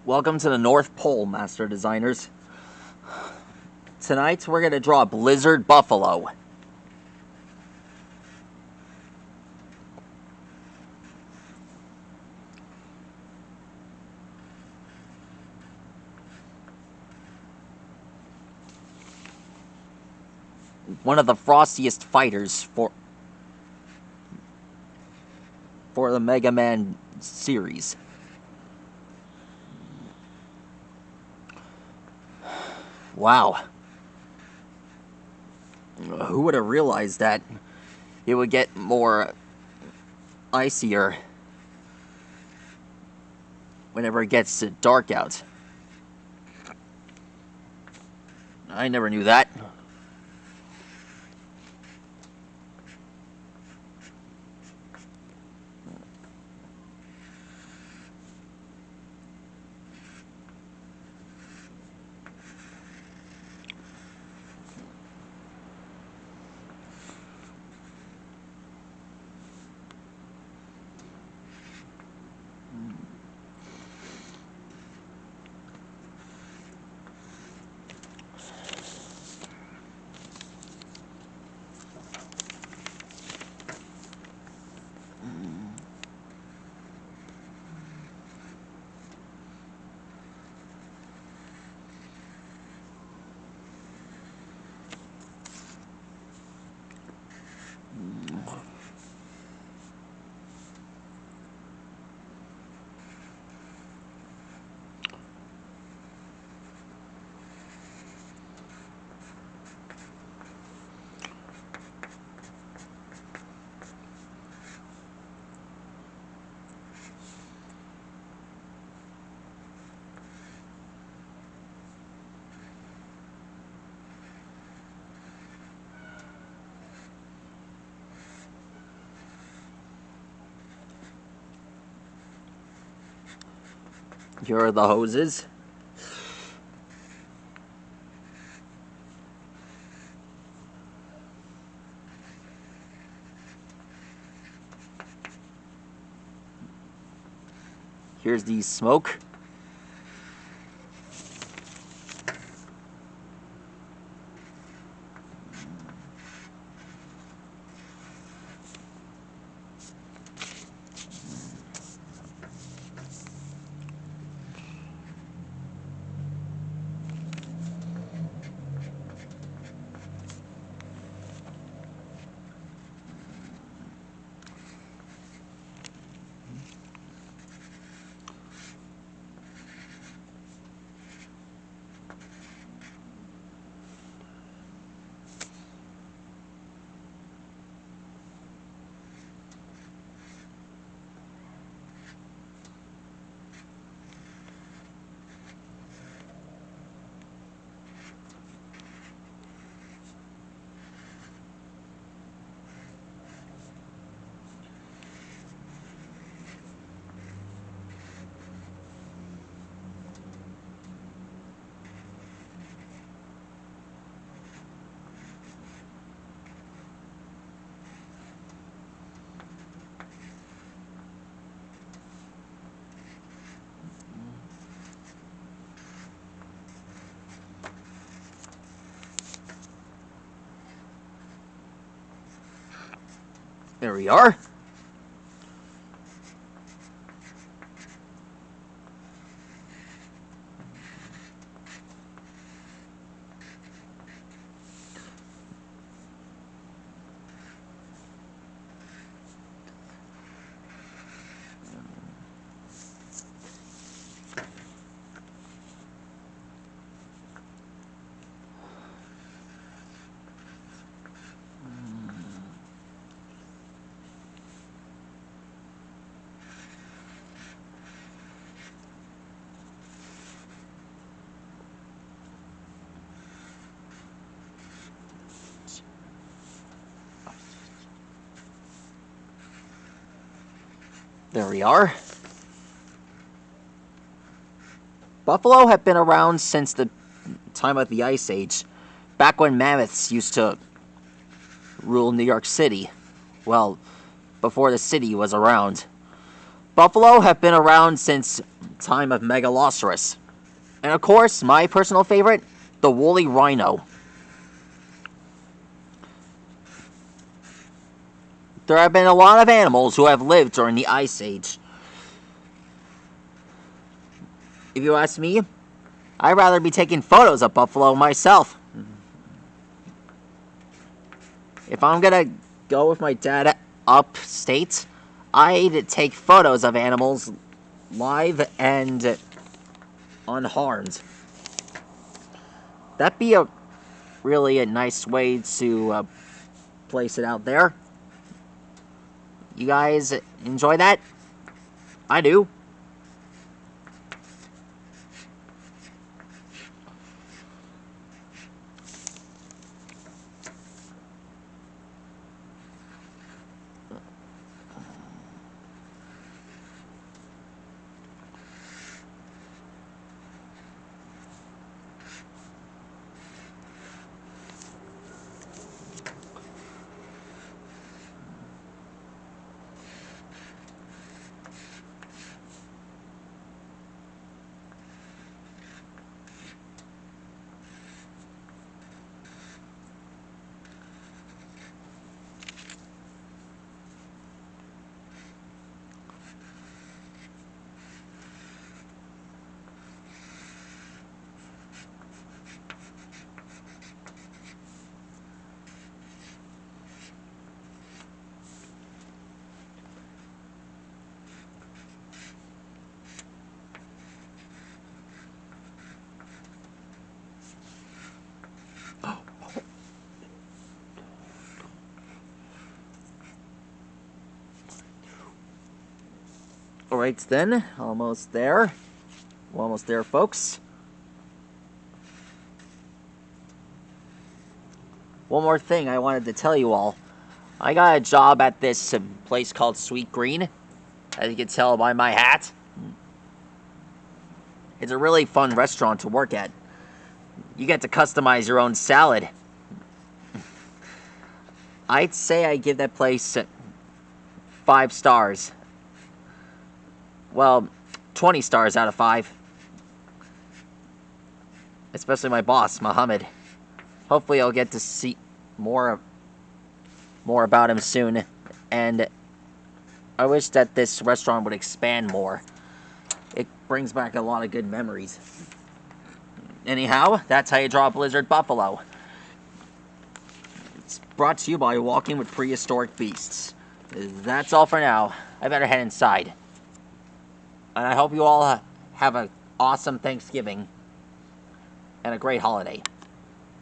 Welcome to the North Pole, Master Designers. Tonight we're going to draw a Blizzard Buffalo. One of the frostiest fighters for the Mega Man series. Wow. Who would have realized that it would get more icier whenever it gets dark out? I never knew that. Here are the hoses. Here's the smoke. There we are. There we are. Buffalo have been around since the time of the Ice Age, back when mammoths used to rule New York City. Well, before the city was around. Buffalo have been around since time of Megalosaurus. And of course, my personal favorite, the woolly rhino. There have been a lot of animals who have lived during the Ice Age. If you ask me, I'd rather be taking photos of buffalo myself. If I'm gonna go with my dad upstate, I'd take photos of animals live and unharmed. That'd be a really nice way to place it out there. You guys enjoy that? I do. Alright then, almost there. We're almost there, folks. One more thing I wanted to tell you all. I got a job at this place called Sweet Green, as you can tell by my hat. It's a really fun restaurant to work at. You get to customize your own salad. I'd say I give that place 5 stars. Well, 20 stars out of 5. Especially my boss, Mohammed. Hopefully I'll get to see more about him soon. And I wish that this restaurant would expand more. It brings back a lot of good memories. Anyhow, that's how you draw a Blizzard Buffalo. It's brought to you by Walking with Prehistoric Beasts. That's all for now. I better head inside. And I hope you all have an awesome Thanksgiving and a great holiday.